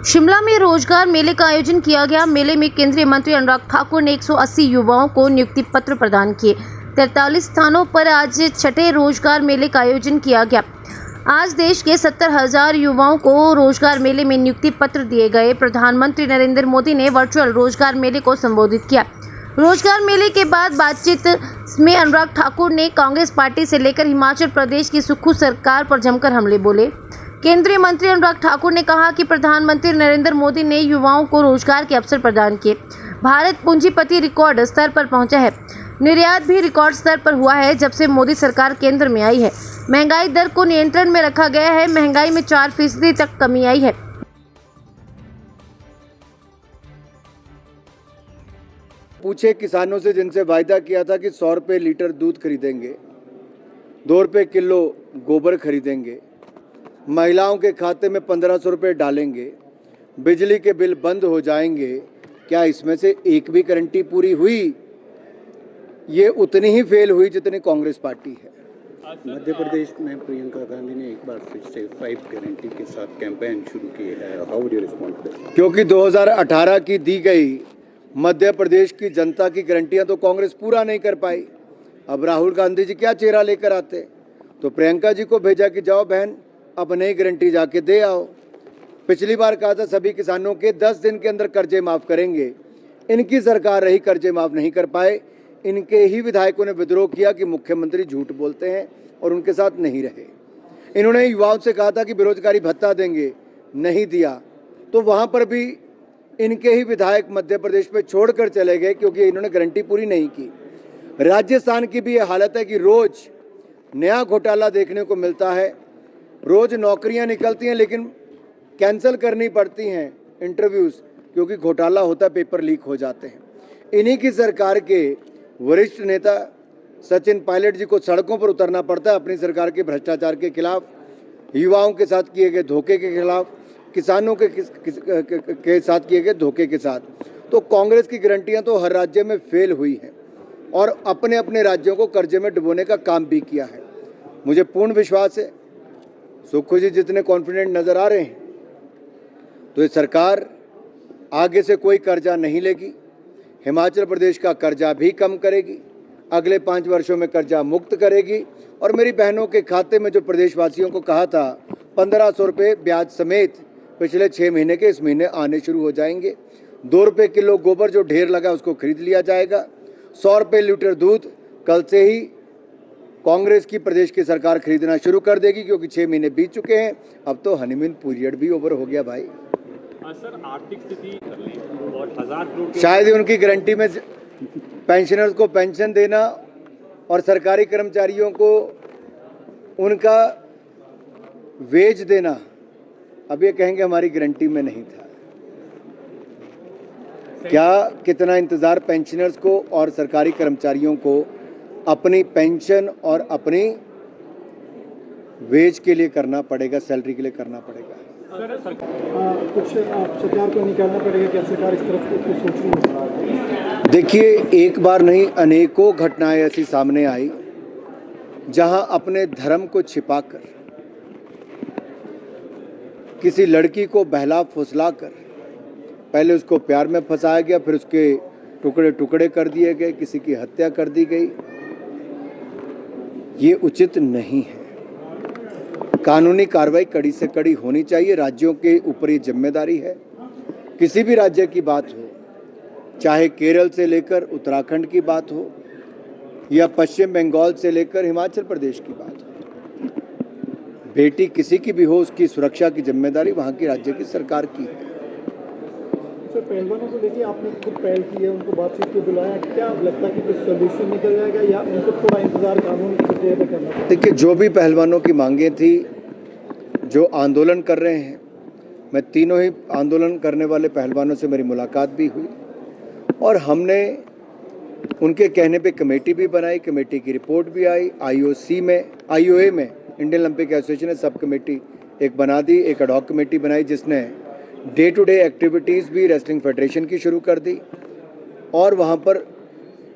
शिमला में रोजगार मेले का आयोजन किया गया। मेले में केंद्रीय मंत्री अनुराग ठाकुर ने 180 युवाओं को नियुक्ति पत्र प्रदान किए। 43 स्थानों पर आज छठे रोजगार मेले का आयोजन किया गया। आज देश के 70,000 युवाओं को रोजगार मेले में नियुक्ति पत्र दिए गए। प्रधानमंत्री नरेंद्र मोदी ने वर्चुअल रोजगार मेले को संबोधित किया। रोजगार मेले के बाद बातचीत में अनुराग ठाकुर ने कांग्रेस पार्टी से लेकर हिमाचल प्रदेश की सुक्खू सरकार पर जमकर हमले बोले। केंद्रीय मंत्री अनुराग ठाकुर ने कहा कि प्रधानमंत्री नरेंद्र मोदी ने युवाओं को रोजगार के अवसर प्रदान किए। भारत पूंजीपति रिकॉर्ड स्तर पर पहुंचा है। निर्यात भी रिकॉर्ड स्तर पर हुआ है जब से मोदी सरकार केंद्र में आई है। महंगाई दर को नियंत्रण में रखा गया है। महंगाई में 4% तक कमी आई है। पूछे किसानों से जिनसे वायदा किया था कि 100 रुपये लीटर दूध खरीदेंगे, 2 रुपये किलो गोबर खरीदेंगे, महिलाओं के खाते में 1500 रुपये डालेंगे, बिजली के बिल बंद हो जाएंगे, क्या इसमें से एक भी गारंटी पूरी हुई? ये उतनी ही फेल हुई जितनी कांग्रेस पार्टी है। मध्य प्रदेश में प्रियंका गांधी ने एक बार फिर से 5 गारंटी के साथ कैंपेन शुरू की है। How would you respond to this? क्योंकि 2018 की दी गई मध्य प्रदेश की जनता की गारंटियां तो कांग्रेस पूरा नहीं कर पाई। अब राहुल गांधी जी क्या चेहरा लेकर आते? तो प्रियंका जी को भेजा कि जाओ बहन, अब नई गारंटी जाके दे आओ। पिछली बार कहा था सभी किसानों के 10 दिन के अंदर कर्जे माफ़ करेंगे। इनकी सरकार रही, कर्जे माफ़ नहीं कर पाए। इनके ही विधायकों ने विद्रोह किया कि मुख्यमंत्री झूठ बोलते हैं और उनके साथ नहीं रहे। इन्होंने युवाओं से कहा था कि बेरोजगारी भत्ता देंगे, नहीं दिया। तो वहाँ पर भी इनके ही विधायक मध्य प्रदेश में छोड़कर चले गए क्योंकि इन्होंने गारंटी पूरी नहीं की। राजस्थान की भी ये हालत है कि रोज़ नया घोटाला देखने को मिलता है। रोज़ नौकरियां निकलती हैं लेकिन कैंसिल करनी पड़ती हैं इंटरव्यूज़, क्योंकि घोटाला होता है, पेपर लीक हो जाते हैं। इन्हीं की सरकार के वरिष्ठ नेता सचिन पायलट जी को सड़कों पर उतरना पड़ता है अपनी सरकार के भ्रष्टाचार के खिलाफ, युवाओं के साथ किए गए धोखे के खिलाफ, किसानों के साथ किए गए धोखे के साथ। तो कांग्रेस की गारंटियां तो हर राज्य में फेल हुई हैं और अपने अपने राज्यों को कर्जे में डुबोने का काम भी किया है। मुझे पूर्ण विश्वास है, सुक्खू जी जितने कॉन्फिडेंट नज़र आ रहे हैं, तो ये सरकार आगे से कोई कर्जा नहीं लेगी। हिमाचल प्रदेश का कर्जा भी कम करेगी, अगले 5 वर्षों में कर्जा मुक्त करेगी। और मेरी बहनों के खाते में जो प्रदेशवासियों को कहा था 1500 रुपये ब्याज समेत पिछले 6 महीने के इस महीने आने शुरू हो जाएंगे। 2 रुपये किलो गोबर जो ढेर लगा उसको खरीद लिया जाएगा। 100 रुपये लीटर दूध कल से ही कांग्रेस की प्रदेश की सरकार खरीदना शुरू कर देगी, क्योंकि 6 महीने बीत चुके हैं। अब तो हनीमून पीरियड भी ओवर हो गया भाई। सर, आर्थिक स्थिति और 1000 करोड़ शायद ही उनकी गारंटी में पेंशनर्स को पेंशन देना और सरकारी कर्मचारियों को उनका वेज देना, अब ये कहेंगे हमारी गारंटी में नहीं था। क्या कितना इंतज़ार पेंशनर्स को और सरकारी कर्मचारियों को अपनी पेंशन और अपनी वेज के लिए करना पड़ेगा, सैलरी के लिए करना पड़ेगा। कुछ सरकार को निकालना पड़ेगा, क्या सरकार इस तरफ कुछ सोच रही है? देखिए, एक बार नहीं अनेकों घटनाएं ऐसी सामने आई जहां अपने धर्म को छिपाकर किसी लड़की को बहला फुसलाकर पहले उसको प्यार में फंसाया गया, फिर उसके टुकड़े टुकड़े कर दिए गए, किसी की हत्या कर दी गई। ये उचित नहीं है। कानूनी कार्रवाई कड़ी से कड़ी होनी चाहिए। राज्यों के ऊपर ये जिम्मेदारी है। किसी भी राज्य की बात हो, चाहे केरल से लेकर उत्तराखंड की बात हो या पश्चिम बंगाल से लेकर हिमाचल प्रदेश की बात हो, बेटी किसी की भी हो, उसकी सुरक्षा की जिम्मेदारी वहाँ की राज्य की सरकार की है। सर, पहलवानों को लेकर आपने खुद पहल की है, उनको बातचीत को बुलाया, क्या लगता है कि कुछ सोल्यूशन निकल जाएगा या उनको थोड़ा इंतजार कानून की प्रक्रिया में करना पड़ेगा? देखिए, जो भी पहलवानों की मांगें थी, जो आंदोलन कर रहे हैं, मैं तीनों ही आंदोलन करने वाले पहलवानों से मेरी मुलाकात भी हुई और हमने उनके कहने पे कमेटी भी बनाई, कमेटी की रिपोर्ट भी आई। IOA में इंडियन ओलंपिक एसोसिएशन ने सब कमेटी एक बना दी, एक एड हॉक कमेटी बनाई जिसने डे टू डे एक्टिविटीज़ भी रेसलिंग फेडरेशन की शुरू कर दी और वहाँ पर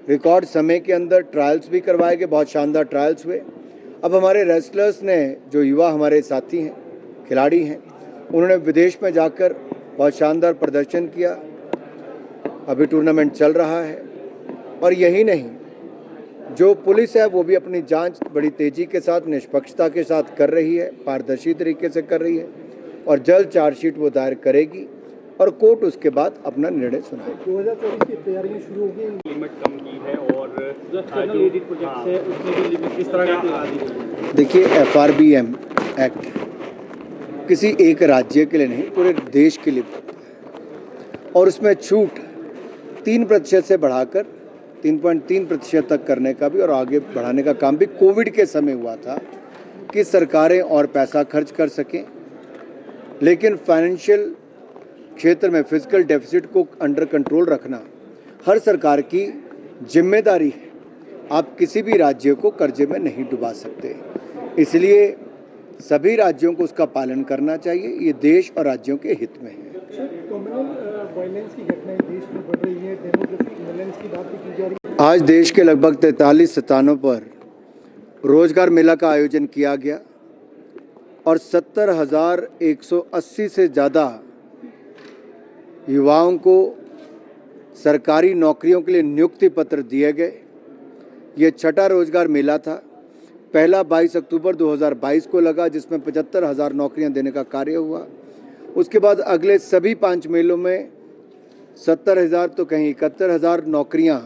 रिकॉर्ड समय के अंदर ट्रायल्स भी करवाए गए। बहुत शानदार ट्रायल्स हुए। अब हमारे रेसलर्स ने, जो युवा हमारे साथी हैं, खिलाड़ी हैं, उन्होंने विदेश में जाकर बहुत शानदार प्रदर्शन किया। अभी टूर्नामेंट चल रहा है और यही नहीं, जो पुलिस है वो भी अपनी जांच बड़ी तेज़ी के साथ, निष्पक्षता के साथ कर रही है, पारदर्शी तरीके से कर रही है और जल्द चार्जशीट वो दायर करेगी और कोर्ट उसके बाद अपना निर्णय सुनाएगी। 2024 की तैयारियां शुरू होगी। लिमिट कम की है और जो एडिट प्रोजेक्ट है उसमें भी लिमिट किस तरह की लगा दी गई है? देखिए, FRBM एक्ट किसी एक राज्य के लिए नहीं, पूरे देश के लिए बनता है और उसमें छूट 3% से बढ़ाकर 3.3% तक करने का भी और आगे बढ़ाने का काम भी कोविड के समय हुआ था कि सरकारें और पैसा खर्च कर सकें, लेकिन फाइनेंशियल क्षेत्र में फिजिकल डेफिसिट को अंडर कंट्रोल रखना हर सरकार की जिम्मेदारी है। आप किसी भी राज्य को कर्जे में नहीं डुबा सकते, इसलिए सभी राज्यों को उसका पालन करना चाहिए। ये देश और राज्यों के हित में है। कम्युनल वायलेंस की घटनाएं देश में बढ़ रही है, डेमोग्राफिक इम्बैलेंस की बात भी की जा रही है। आज देश के लगभग 43 स्थानों पर रोजगार मेला का आयोजन किया गया और 70,180 से ज़्यादा युवाओं को सरकारी नौकरियों के लिए नियुक्ति पत्र दिए गए। ये छठा रोजगार मेला था। पहला 22 अक्टूबर 2022 को लगा, जिसमें 75,000 नौकरियां देने का कार्य हुआ। उसके बाद अगले सभी 5 मेलों में 70,000 तो कहीं 71,000 नौकरियां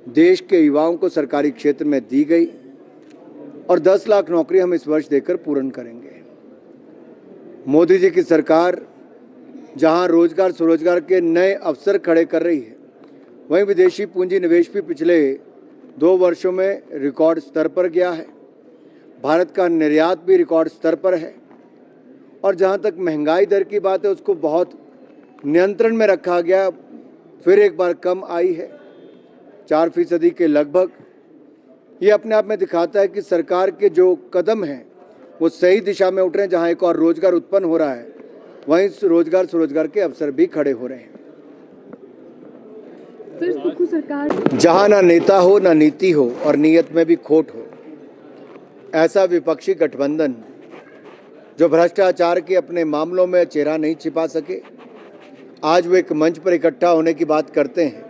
देश के युवाओं को सरकारी क्षेत्र में दी गई और 10 लाख नौकरी हम इस वर्ष देकर पूर्ण करेंगे। मोदी जी की सरकार जहां रोजगार स्वरोजगार के नए अवसर खड़े कर रही है, वहीं विदेशी पूंजी निवेश भी पिछले 2 वर्षों में रिकॉर्ड स्तर पर गया है। भारत का निर्यात भी रिकॉर्ड स्तर पर है और जहां तक महंगाई दर की बात है, उसको बहुत नियंत्रण में रखा गया, फिर एक बार कम आई है 4% के लगभग। ये अपने आप में दिखाता है कि सरकार के जो कदम हैं वो सही दिशा में उठ रहे हैं। जहां एक और रोजगार उत्पन्न हो रहा है, वहीं रोजगार स्वरोजगार के अवसर भी खड़े हो रहे हैं। जहां ना नेता हो, ना नीति हो और नीयत में भी खोट हो, ऐसा विपक्षी गठबंधन जो भ्रष्टाचार के अपने मामलों में चेहरा नहीं छिपा सके, आज वो एक मंच पर इकट्ठा होने की बात करते हैं,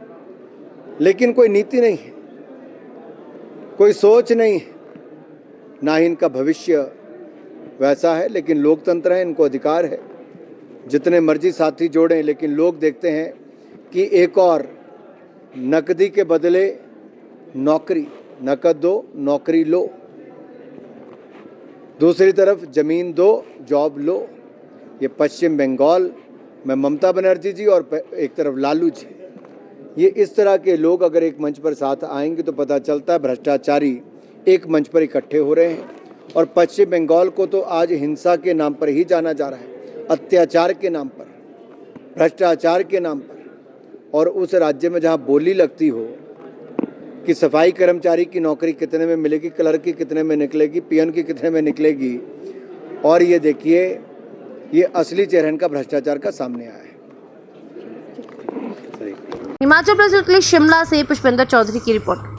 लेकिन कोई नीति नहीं है, कोई सोच नहीं है, ना ही इनका भविष्य वैसा है। लेकिन लोकतंत्र है, इनको अधिकार है जितने मर्जी साथी जोड़ें, लेकिन लोग देखते हैं कि एक और नकदी के बदले नौकरी, नकद दो नौकरी लो, दूसरी तरफ जमीन दो जॉब लो। ये पश्चिम बंगाल में ममता बनर्जी जी और एक तरफ लालू जी, ये इस तरह के लोग अगर एक मंच पर साथ आएंगे तो पता चलता है भ्रष्टाचारी एक मंच पर इकट्ठे हो रहे हैं। और पश्चिम बंगाल को तो आज हिंसा के नाम पर ही जाना जा रहा है, अत्याचार के नाम पर, भ्रष्टाचार के नाम पर। और उस राज्य में जहां बोली लगती हो कि सफाई कर्मचारी की नौकरी कितने में मिलेगी, क्लर्क की कितने में निकलेगी, पीएन की कितने में निकलेगी, और ये देखिए ये असली चेहरा इनका भ्रष्टाचार का सामने आया है। हिमाचल प्रदेश के लिए शिमला से पुष्पेंद्र चौधरी की रिपोर्ट।